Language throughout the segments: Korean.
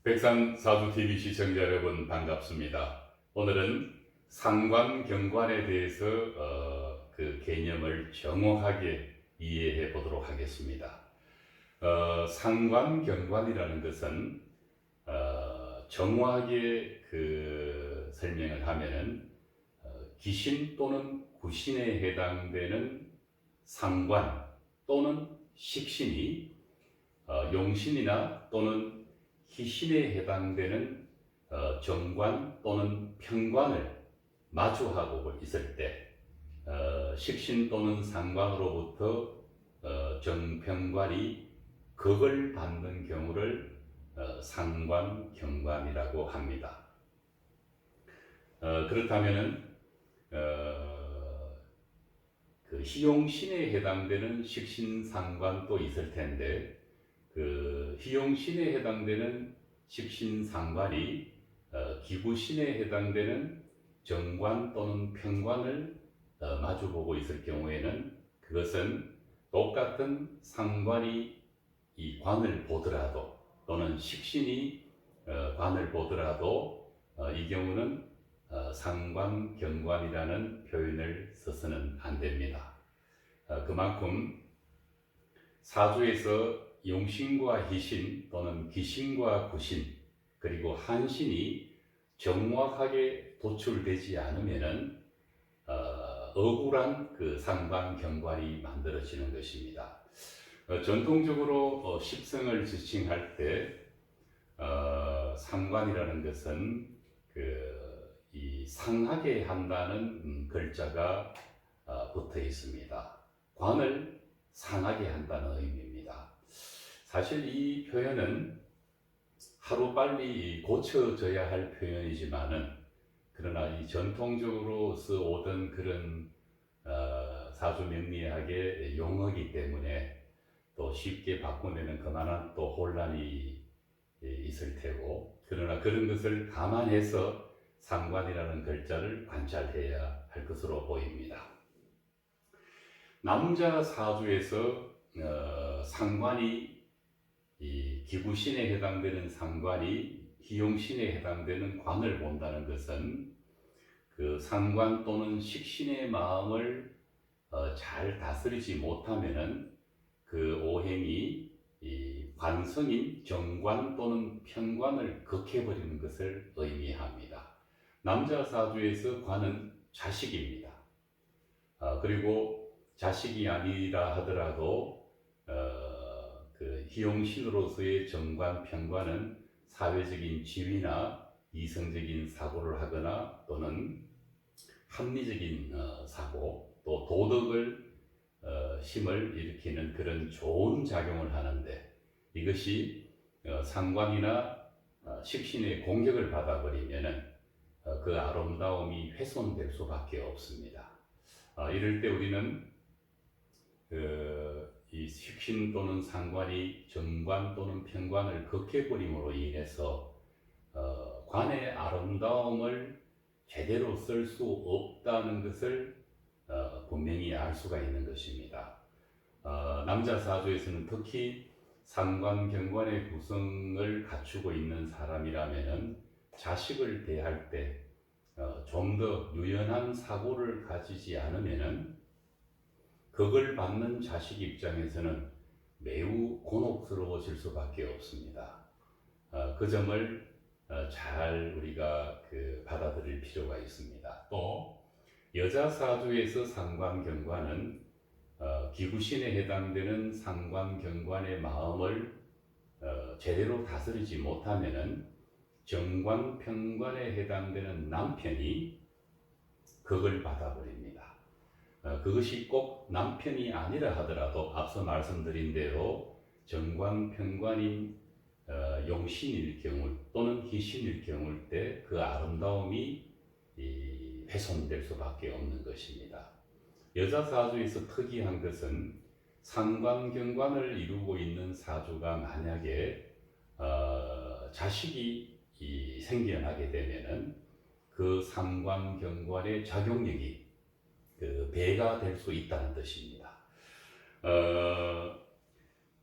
백산사주TV 시청자 여러분 반갑습니다. 오늘은 상관경관에 대해서 그 개념을 정확하게 이해해 보도록 하겠습니다. 상관경관이라는 것은 정확하게 그 설명을 하면은 귀신 또는 구신에 해당되는 상관 또는 식신이 용신이나 또는 희신에 해당되는 정관 또는 편관을 마주하고 있을 때 식신 또는 상관으로부터 정편관이 극을 받는 경우를 상관경관이라고 합니다. 그렇다면은 그 희용신에 해당되는 식신상관도 있을 텐데 그 희용신에 해당되는 식신상관이 기구신에 해당되는 정관 또는 편관을 마주보고 있을 경우에는 그것은 똑같은 상관이 이 관을 보더라도 또는 식신이 관을 보더라도 이 경우는 상관경관이라는 표현을 써서는 안 됩니다. 그만큼 사주에서 용신과 희신 또는 귀신과 구신 그리고 한신이 정확하게 도출되지 않으면은 억울한 그 상관경관이 만들어지는 것입니다. 전통적으로 십성을 지칭할 때 상관이라는 것은 이 상하게 한다는 글자가 붙어 있습니다. 관을 상하게 한다는 의미입니다. 사실 이 표현은 하루빨리 고쳐져야 할 표현이지만은 그러나 이 전통적으로 써오던 그런 사주명리학의 용어이기 때문에 또 쉽게 바꾸면 그만한 또 혼란이 있을 테고 그러나 그런 것을 감안해서 상관이라는 글자를 관찰해야 할 것으로 보입니다. 남자 사주에서 상관이 이 기구신에 해당되는 상관이 희용신에 해당되는 관을 본다는 것은 그 상관 또는 식신의 마음을 잘 다스리지 못하면은 그 오행이 이 관성인 정관 또는 편관을 극해버리는 것을 의미합니다. 남자 사주에서 관은 자식입니다. 그리고 자식이 아니라 하더라도 그 희용신으로서의 정관, 편관은 사회적인 지위나 이성적인 사고를 하거나 또는 합리적인 사고 또 도덕을 힘을 일으키는 그런 좋은 작용을 하는데 이것이 상관이나 식신의 공격을 받아버리면은 그 아름다움이 훼손될 수밖에 없습니다. 이럴 때 우리는 이 식신 또는 상관이 정관 또는 편관을 극해버림으로 인해서 관의 아름다움을 제대로 쓸 수 없다는 것을 분명히 알 수가 있는 것입니다. 남자 사주에서는 특히 상관경관의 구성을 갖추고 있는 사람이라면은 자식을 대할 때 좀 더 유연한 사고를 가지지 않으면은 극을 받는 자식 입장에서는 매우 곤혹스러워질 수밖에 없습니다. 그 점을 잘 우리가 받아들일 필요가 있습니다. 또 여자 사주에서 상관경관은 기구신에 해당되는 상관경관의 마음을 제대로 다스리지 못하면은 정관, 편관에 해당되는 남편이 극을 받아버립니다. 그것이 꼭 남편이 아니라 하더라도 앞서 말씀드린 대로 정관, 편관인 용신일 경우 또는 희신일 경우일 때 그 아름다움이 훼손될 수밖에 없는 것입니다. 여자 사주에서 특이한 것은 상관경관을 이루고 있는 사주가 만약에 자식이 생겨나게 되면은 그 상관경관의 작용력이 배가 될 수 있다는 뜻입니다.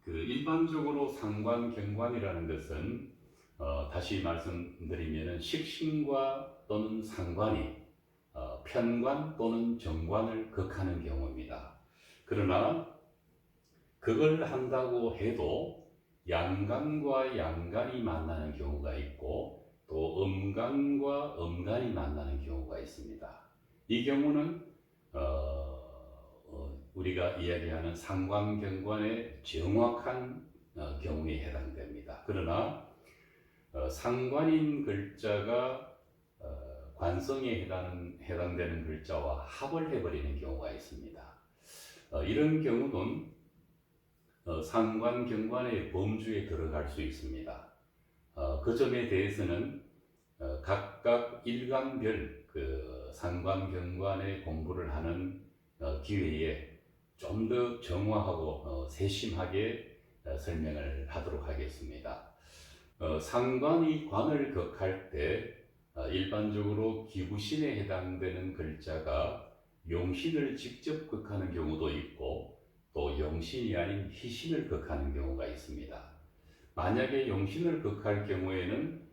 일반적으로 상관경관이라는 것은 다시 말씀드리면은 식신과 또는 상관이 편관 또는 정관을 극하는 경우입니다. 그러나 그걸 한다고 해도 양간과 양간이 만나는 경우가 있고 또 음간과 음간이 만나는 경우가 있습니다. 이 경우는 우리가 이야기하는 상관경관의 정확한 경우에 해당됩니다. 그러나 상관인 글자가 관성에 해당되는 글자와 합을 해버리는 경우가 있습니다. 이런 경우는 상관경관의 범주에 들어갈 수 있습니다. 그 점에 대해서는 각각 일간별 그 상관경관의 공부를 하는 기회에 좀 더 정확하고 세심하게 설명을 하도록 하겠습니다. 상관이 관을 극할 때 일반적으로 기구신에 해당되는 글자가 용신을 직접 극하는 경우도 있고 또 용신이 아닌 희신을 극하는 경우가 있습니다. 만약에 용신을 극할 경우에는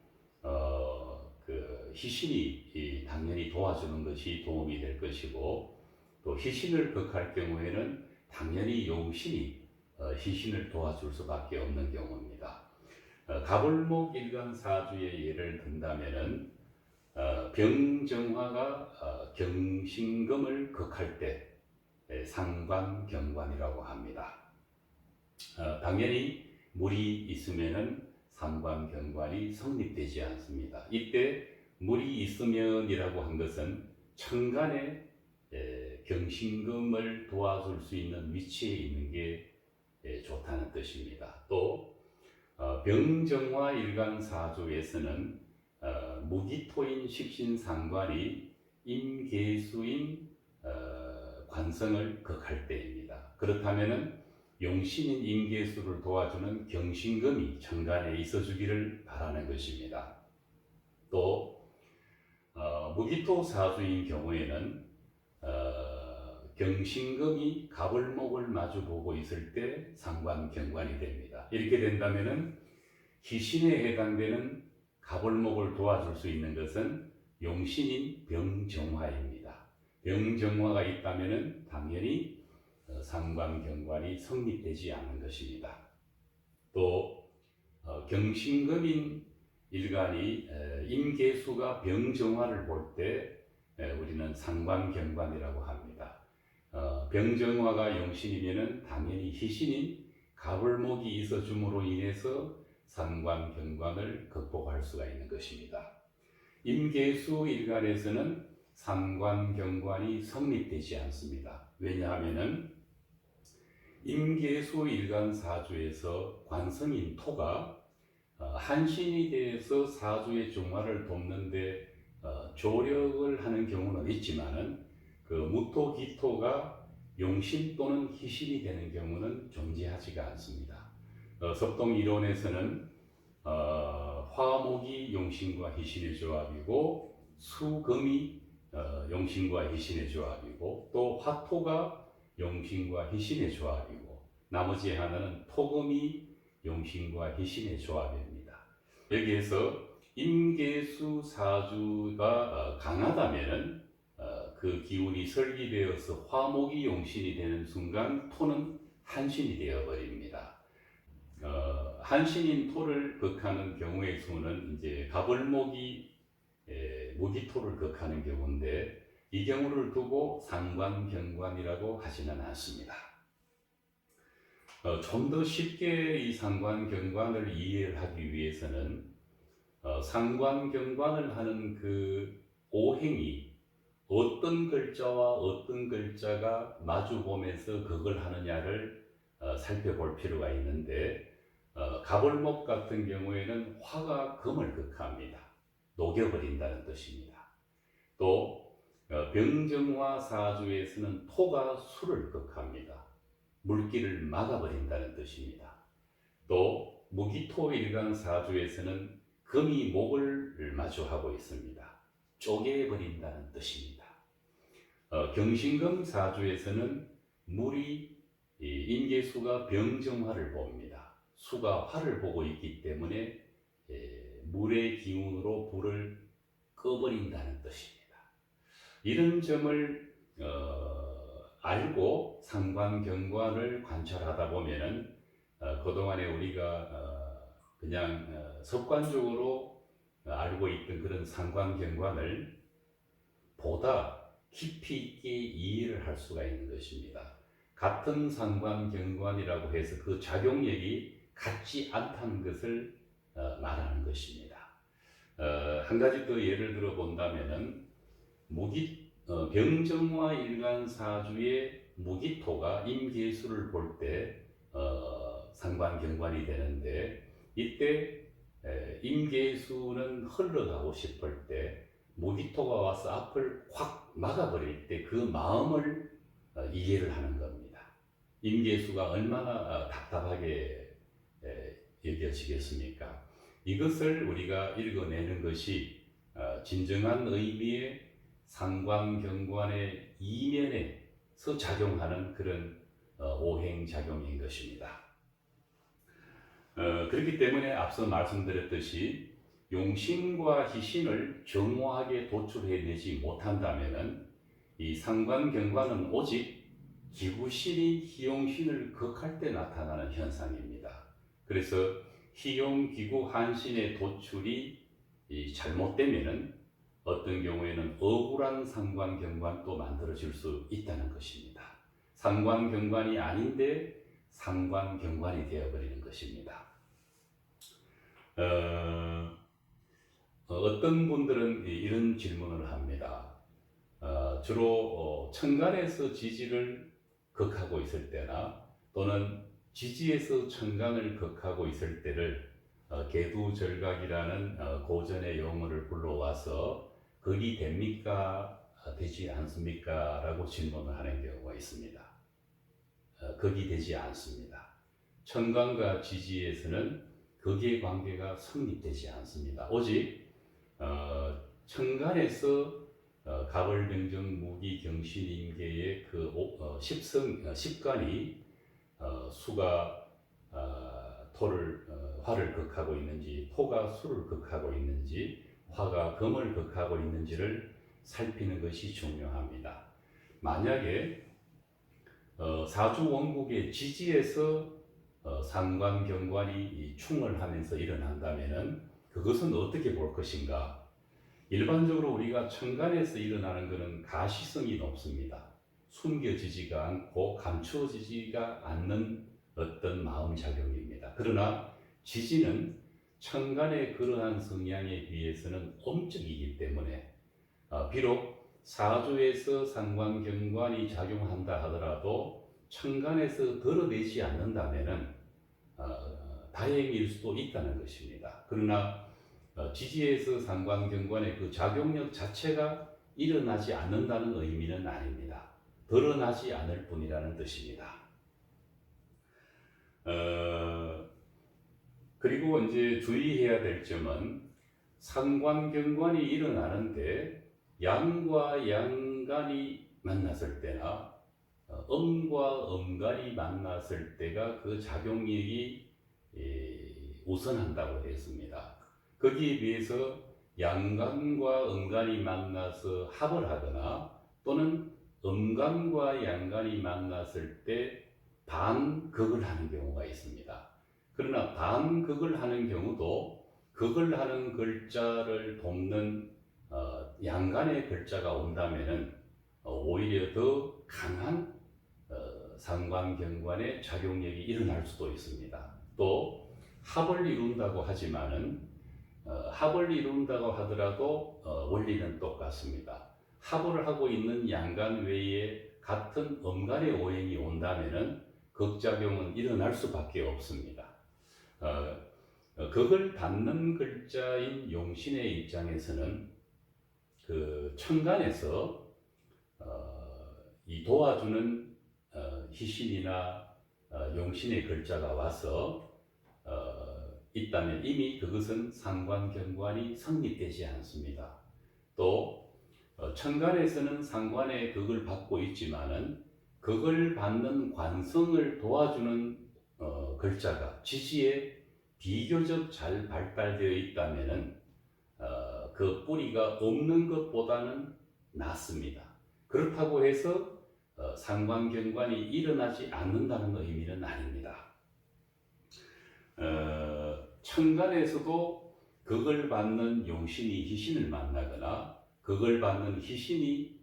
그 희신이 당연히 도와주는 것이 도움이 될 것이고 또 희신을 극할 경우에는 당연히 용신이 희신을 도와줄 수밖에 없는 경우입니다. 가불목 일간사주의 예를 든다면은 병정화가 경신금을 극할 때 상관경관이라고 합니다. 당연히 물이 있으면은 상관경관이 성립되지 않습니다. 이때 물이 있으면이라고 한 것은 천간에 경신금을 도와줄 수 있는 위치에 있는 게 좋다는 뜻입니다. 또 병정화 일간사주에서는 무기토인 식신상관이 임계수인 관성을 극할 때입니다. 그렇다면은 용신인 임계수를 도와주는 경신금이 천간에 있어주기를 바라는 것입니다. 또 무기토 사주인 경우에는 경신금이 갑을목을 마주보고 있을 때 상관경관이 됩니다. 이렇게 된다면은 희신에 해당되는 갑을목을 도와줄 수 있는 것은 용신인 병정화입니다. 병정화가 있다면은 당연히 상관경관이 성립되지 않는 것입니다. 또 경신금인 일간이 임계수가 병정화를 볼 때 우리는 상관경관이라고 합니다. 병정화가 용신이면은 당연히 희신인 갑을목이 있어줌으로 인해서 상관경관을 극복할 수가 있는 것입니다. 임계수 일간에서는 상관경관이 성립되지 않습니다. 왜냐하면은 임계수 일간 사주에서 관성인 토가 한신이 돼서 사주의 중화를 돕는데 조력을 하는 경우는 있지만은 그 무토 기토가 용신 또는 희신이 되는 경우는 존재하지가 않습니다. 섭동 이론에서는 화목이 용신과 희신의 조합이고 수금이 용신과 희신의 조합이고 또 화토가 용신과 희신의 조합이고 나머지 하나는 토금이 용신과 희신의 조합입니다. 여기에서 임계수 사주가 강하다면은 그 기운이 설기되어서 화목이 용신이 되는 순간 토는 한신이 되어버립니다. 한신인 토를 극하는 경우의 수는 이제 갑을목이 무기토를 극하는 경우인데 이 경우를 두고 상관경관이라고 하지는 않습니다. 좀 더 쉽게 이 상관경관을 이해를 하기 위해서는 상관경관을 하는 그 오행이 어떤 글자와 어떤 글자가 마주보면서 그걸 하느냐를 살펴볼 필요가 있는데 갑을목 같은 경우에는 화가 금을 극합니다. 녹여버린다는 뜻입니다. 또 병정화 사주에서는 토가 수를 극합니다. 물기를 막아버린다는 뜻입니다. 또 무기토 일간 사주에서는 금이 목을 마주하고 있습니다. 쪼개버린다는 뜻입니다. 경신금 사주에서는 물이 임계수가 병정화를 봅니다. 수가 화를 보고 있기 때문에 물의 기운으로 불을 꺼버린다는 뜻입니다. 이런 점을 알고 상관경관을 관찰하다 보면은 그동안에 우리가 그냥 습관적으로 알고 있던 그런 상관경관을 보다 깊이 있게 이해를 할 수가 있는 것입니다. 같은 상관경관이라고 해서 그 작용력이 같지 않다는 것을 말하는 것입니다. 한 가지 더 예를 들어 본다면은 병정화 일간사주의 무기토가 임계수를 볼 때 상관경관이 되는데, 이때 임계수는 흘러가고 싶을 때 무기토가 와서 앞을 확 막아버릴 때 그 마음을 이해를 하는 겁니다. 임계수가 얼마나 답답하게 여겨지겠습니까? 이것을 우리가 읽어내는 것이 진정한 의미의 상관경관의 이면에서 작용하는 그런 오행작용인 것입니다. 그렇기 때문에 앞서 말씀드렸듯이 용신과 희신을 정확하게 도출해내지 못한다면 이 상관경관은 오직 기구신이 희용신을 극할 때 나타나는 현상입니다. 그래서 희용, 기구, 한신의 도출이 잘못되면은 어떤 경우에는 억울한 상관경관도 만들어질 수 있다는 것입니다. 상관경관이 아닌데 상관경관이 되어버리는 것입니다. 어떤 분들은 이런 질문을 합니다. 주로 천간에서 지지를 극하고 있을 때나 또는 지지에서 천간을 극하고 있을 때를 계두절각이라는 고전의 용어를 불러와서 극이 됩니까? 되지 않습니까? 라고 질문을 하는 경우가 있습니다. 극이 되지 않습니다. 천간과 지지에서는 극의 관계가 성립되지 않습니다. 오직 천간에서 갑을병정 무기경신임계의 그 십간이 수가 토를 화를 극하고 있는지, 토가 수를 극하고 있는지, 화가 금을 극하고 있는지를 살피는 것이 중요합니다. 만약에 사주 원국의 지지에서 상관경관이 충을 하면서 일어난다면은 그것은 어떻게 볼 것인가? 일반적으로 우리가 천간에서 일어나는 것은 가시성이 높습니다. 숨겨지지가 않고 감추어지지가 않는 어떤 마음작용입니다. 그러나 지지는 천간의 그러한 성향에 비해서는 엄적이기 때문에 비록 사주에서 상관경관이 작용한다 하더라도 천간에서 드러내지 않는다면은 다행일 수도 있다는 것입니다. 그러나 지지에서 상관경관의 그 작용력 자체가 일어나지 않는다는 의미는 아닙니다. 드러나지 않을 뿐이라는 뜻입니다. 그리고 이제 주의해야 될 점은 상관경관이 일어나는데 양과 양간이 만났을 때나 음과 음간이 만났을 때가 그 작용력이 우선한다고 했습니다. 거기에 비해서 양간과 음간이 만나서 합을 하거나 또는 음간과 양간이 만났을 때 반극을 하는 경우가 있습니다. 그러나 반극을 하는 경우도 극을 하는 글자를 돕는 양간의 글자가 온다면은 오히려 더 강한 상관경관의 작용력이 일어날 수도 있습니다. 또 합을 이룬다고 하지만은 합을 이룬다고 하더라도 원리는 똑같습니다. 합을 하고 있는 양간 외에 같은 음간의 오행이 온다면은 극작용은 일어날 수밖에 없습니다. 극을 받는 글자인 용신의 입장에서는 그 천간에서 이 도와주는 희신이나 용신의 글자가 와서 있다면 이미 그것은 상관경관이 성립되지 않습니다. 또 천간에서는 상관의 극을 받고 있지만은 극을 받는 관성을 도와주는 글자가 지지에 비교적 잘 발달되어 있다면은 그 뿌리가 없는 것보다는 낫습니다. 그렇다고 해서 상관경관이 일어나지 않는다는 의미는 아닙니다. 천간에서도 극을 받는 용신이 희신을 만나거나 극을 받는 희신이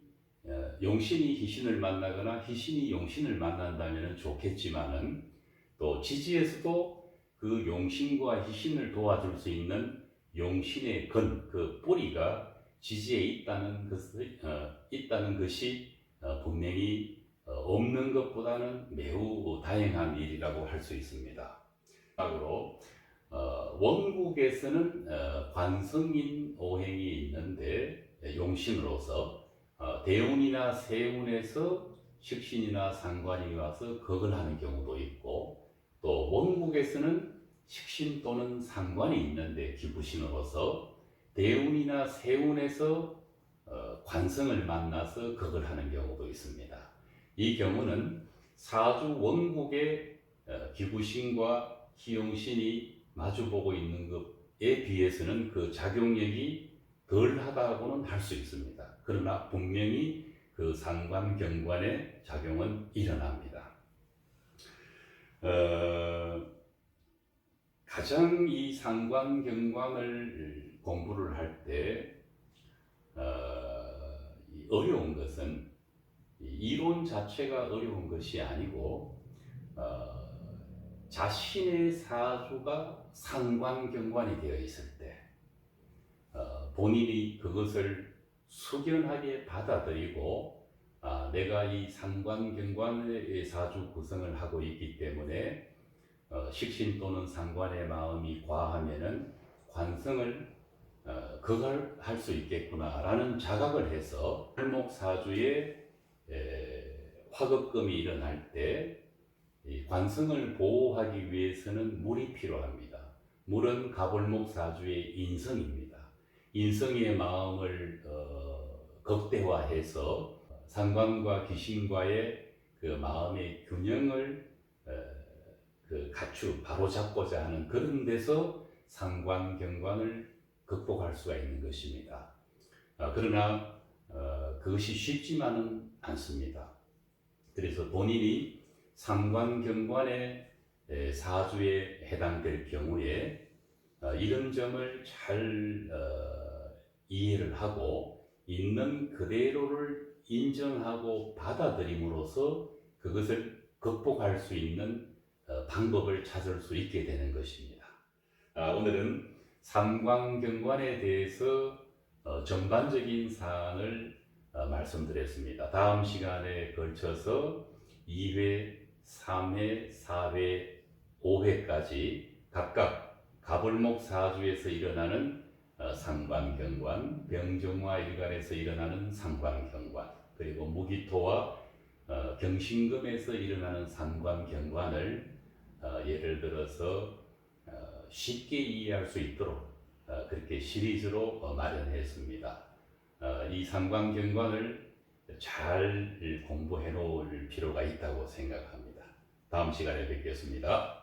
용신이 희신을 만나거나 희신이 용신을 만난다면 좋겠지만은 또 지지에서도 그 용신과 희신을 도와줄 수 있는 용신의 근, 그 뿌리가 지지에 있다는 것이 분명히 없는 것보다는 매우 다행한 일이라고 할 수 있습니다. 마지막으로 원국에서는 관성인 오행이 있는데 용신으로서 대운이나 세운에서 식신이나 상관이 와서 극을 하는 경우도 있고 또 원국에서는 식신 또는 상관이 있는데 기부신으로서 대운이나 세운에서 관성을 만나서 극을 하는 경우도 있습니다. 이 경우는 사주 원국의 기부신과 희용신이 마주보고 있는 것에 비해서는 그 작용력이 덜하다고는 할 수 있습니다. 그러나 분명히 그 상관경관의 작용은 일어납니다. 가장 이 상관경관을 공부를 할 때 어려운 것은 이론 자체가 어려운 것이 아니고 자신의 사주가 상관경관이 되어 있을 때 본인이 그것을 숙연하게 받아들이고 내가 이 상관경관의 사주 구성을 하고 있기 때문에 식신 또는 상관의 마음이 과하면은 관성을 극할 수 있겠구나라는 자각을 해서 을목 사주에 화급금이 일어날 때 이 관성을 보호하기 위해서는 물이 필요합니다. 물은 갑을목 사주의 인성입니다. 인성의 마음을 극대화해서 상관과 귀신과의 그 마음의 균형을 바로잡고자 하는 그런 데서 상관경관을 극복할 수가 있는 것입니다. 그러나 그것이 쉽지만은 않습니다. 그래서 본인이 상관경관의 사주에 해당될 경우에 이런 점을 잘 이해를 하고 있는 그대로를 인정하고 받아들임으로써 그것을 극복할 수 있는 방법을 찾을 수 있게 되는 것입니다. 오늘은 상관경관에 대해서 전반적인 사항을 말씀드렸습니다. 다음 시간에 걸쳐서 2회, 3회, 4회, 5회까지 각각 갑을목 사주에서 일어나는 상관경관, 병정화 일간에서 일어나는 상관경관, 그리고 무기토와 경신금에서 일어나는 상관경관을 예를 들어서 쉽게 이해할 수 있도록 그렇게 시리즈로 마련했습니다. 이 상관경관을 잘 공부해 놓을 필요가 있다고 생각합니다. 다음 시간에 뵙겠습니다.